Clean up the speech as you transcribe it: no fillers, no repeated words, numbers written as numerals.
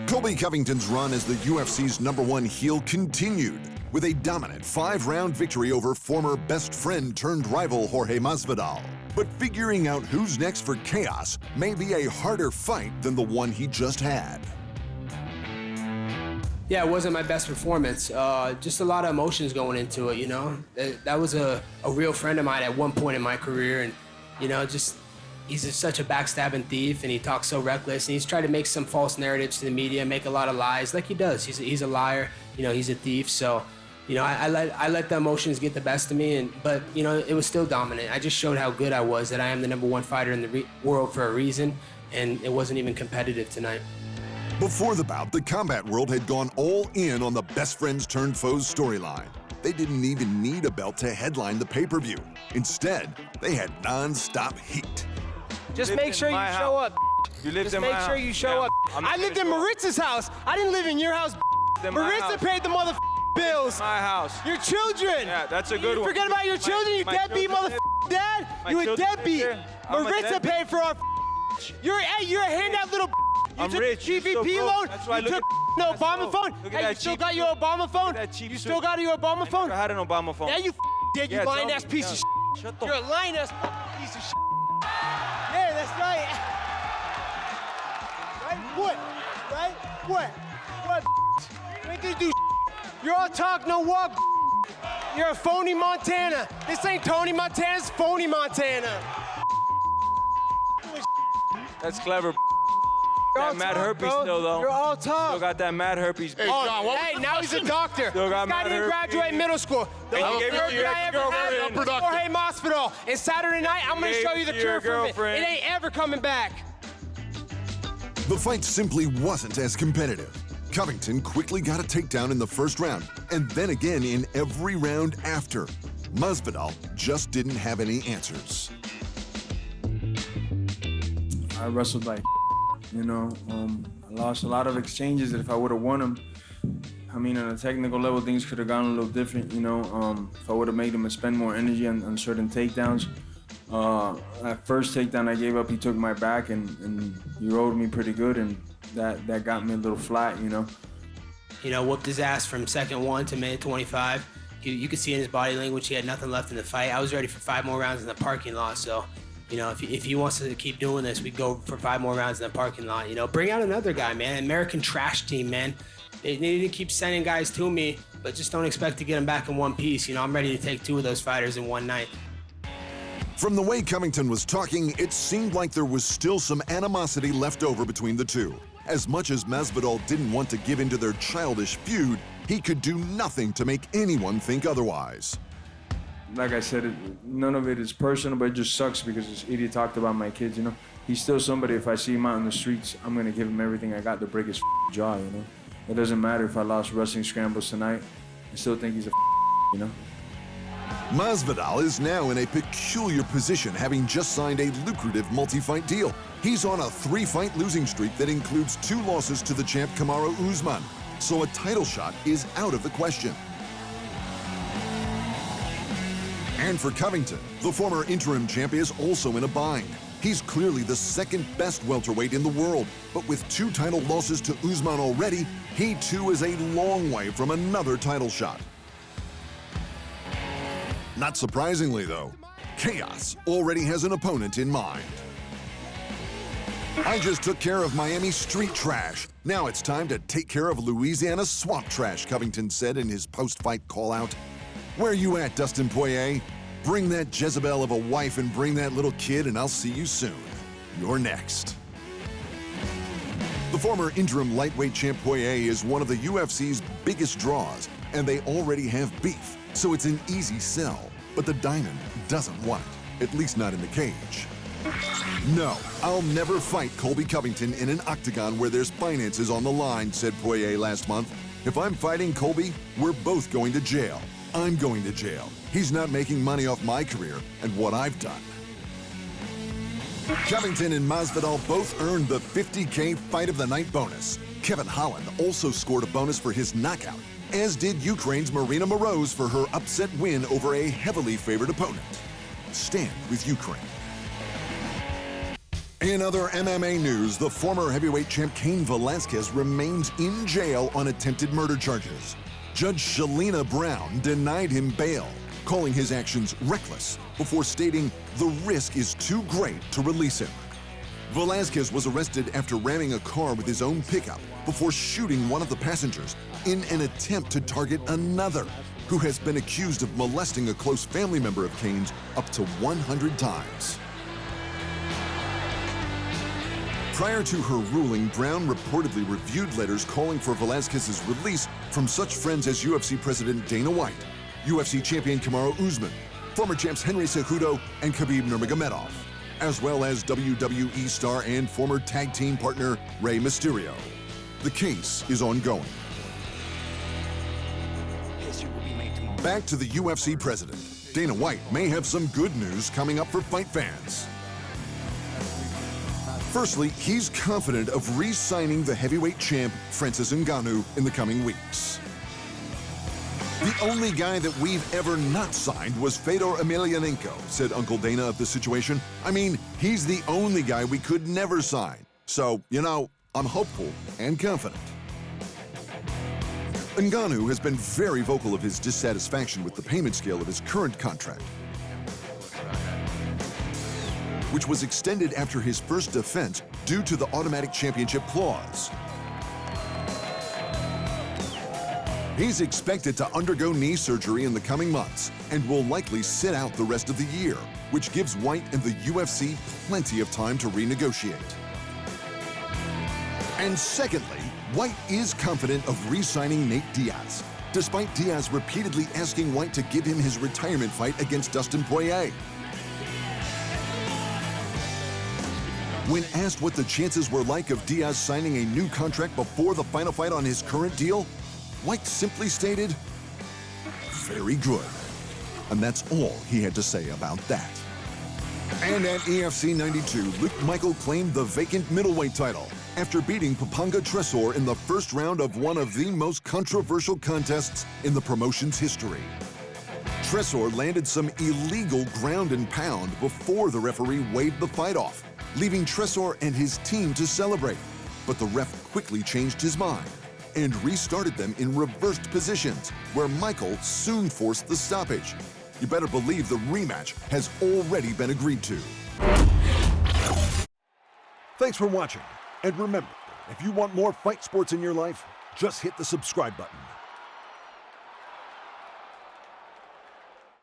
Colby Covington's run as the UFC's #1 heel continued with a dominant 5-round victory over former best friend turned rival Jorge Masvidal. But figuring out who's next for Chaos may be a harder fight than the one he just had. Yeah, it wasn't my best performance. Just a lot of emotions going into it, you know. That was a real friend of mine at one point in my career, and, you know, he's just such a backstabbing thief, and he talks so reckless, and he's tried to make some false narratives to the media, make a lot of lies, like he does. He's a liar, you know, he's a thief, so, you know, I let the emotions get the best of me, but, you know, it was still dominant. I just showed how good I was, that I am the #1 fighter in the world for a reason, and it wasn't even competitive tonight. Before the bout, the combat world had gone all in on the best friends turned foes storyline. They didn't even need a belt to headline the pay-per-view. Instead, they had non-stop heat. Just make sure you show up. You lived Just in my make sure house. you show up. I lived in Maritza's house. I didn't live in your house. Maritza paid the bills. My house. Your children. Yeah, that's a good one. Forget about your children, you deadbeat dad. You a deadbeat. Maritza paid for our You're a handout little I'm took rich. GVP loan. That's why You took the Obama phone. Hey, you still got your Obama phone? You still got your Obama phone? I had an Obama phone. Yeah, you did, you lying ass piece of shit. Shut the You're a lying ass piece of shit. Yeah, that's right. Right? What? Right? What? What? You ain't gonna do shit. You're all talk, no walk. You're a phony Montana. This ain't Tony Montana, it's phony Montana. That's clever. That mad herpes still, though. You're all talk. Still got that mad herpes. Hey, John, Hey, now he's a doctor. Still got This guy mad didn't herpes. graduate middle school. The And you gave it third to your guy ever had ex-girlfriend. Jorge Masvidal. And Saturday night, I'm going to show you the Gave it to cure your for it. girlfriend. It ain't ever coming back. The fight simply wasn't as competitive. Covington quickly got a takedown in the first round, and then again in every round after. Masvidal just didn't have any answers. I wrestled like, you know. I lost a lot of exchanges that if I would have won them, I mean, on a technical level, things could have gone a little different, you know. If I would have made him spend more energy on certain takedowns. That first takedown I gave up, he took my back and he rode me pretty good, and that got me a little flat, you know. You know, whooped his ass from second 1 to minute 25. You could see in his body language he had nothing left in the fight. I was ready for 5 more rounds in the parking lot, so, you know, if he wants to keep doing this, we go for 5 more rounds in the parking lot. You know, bring out another guy, man. American trash team, man. They need to keep sending guys to me, but just don't expect to get them back in one piece. You know, I'm ready to take 2 of those fighters in one night. From the way Covington was talking, it seemed like there was still some animosity left over between the two. As much as Masvidal didn't want to give into their childish feud, he could do nothing to make anyone think otherwise. Like I said, none of it is personal, but it just sucks because this idiot talked about my kids, you know. He's still somebody, if I see him out in the streets, I'm going to give him everything I got to break his jaw, you know. It doesn't matter if I lost wrestling scrambles tonight. I still think he's a you know. Masvidal is now in a peculiar position, having just signed a lucrative multi-fight deal. He's on a 3-fight losing streak that includes 2 losses to the champ Kamaru Usman, so a title shot is out of the question. And for Covington, the former interim champ is also in a bind. He's clearly the second best welterweight in the world, but with 2 title losses to Usman already, he too is a long way from another title shot. Not surprisingly though, Chaos already has an opponent in mind. I just took care of Miami street trash. Now it's time to take care of Louisiana swamp trash, Covington said in his post-fight call-out. Where you at, Dustin Poirier? Bring that Jezebel of a wife and bring that little kid, and I'll see you soon. You're next. The former interim lightweight champ Poirier is one of the UFC's biggest draws, and they already have beef, so it's an easy sell. But the Diamond doesn't want it, at least not in the cage. No, I'll never fight Colby Covington in an octagon where there's finances on the line, said Poirier last month. If I'm fighting Colby, we're both going to jail. I'm going to jail. He's not making money off my career and what I've done. Covington and Masvidal both earned the $50K Fight of the Night bonus. Kevin Holland also scored a bonus for his knockout, as did Ukraine's Marina Moroz for her upset win over a heavily favored opponent. Stand with Ukraine. In other MMA news, the former heavyweight champ Cain Velasquez remains in jail on attempted murder charges. Judge Shalina Brown denied him bail, calling his actions reckless, before stating the risk is too great to release him. Velasquez was arrested after ramming a car with his own pickup before shooting one of the passengers in an attempt to target another, who has been accused of molesting a close family member of Cain's up to 100 times. Prior to her ruling, Brown reportedly reviewed letters calling for Velasquez's release from such friends as UFC President Dana White, UFC champion Kamaru Usman, former champs Henry Cejudo and Khabib Nurmagomedov, as well as WWE star and former tag team partner Rey Mysterio. The case is ongoing. Back to the UFC president. Dana White may have some good news coming up for fight fans. Firstly, he's confident of re-signing the heavyweight champ Francis Ngannou in the coming weeks. The only guy that we've ever not signed was Fedor Emelianenko, said Uncle Dana of the situation. I mean, he's the only guy we could never sign. So, you know, I'm hopeful and confident. Ngannou has been very vocal of his dissatisfaction with the payment scale of his current contract, which was extended after his first defense due to the automatic championship clause. He's expected to undergo knee surgery in the coming months and will likely sit out the rest of the year, which gives White and the UFC plenty of time to renegotiate. And secondly, White is confident of re-signing Nate Diaz, despite Diaz repeatedly asking White to give him his retirement fight against Dustin Poirier. When asked what the chances were like of Diaz signing a new contract before the final fight on his current deal, White simply stated, "Very good." And that's all he had to say about that. And at EFC 92, Luke Michael claimed the vacant middleweight title after beating Popanga Tresor in the first round of one of the most controversial contests in the promotion's history. Tresor landed some illegal ground and pound before the referee waved the fight off, leaving Tresor and his team to celebrate. But the ref quickly changed his mind and restarted them in reversed positions, where Michael soon forced the stoppage. You better believe the rematch has already been agreed to. Thanks for watching. And remember, if you want more fight sports in your life, just hit the subscribe button.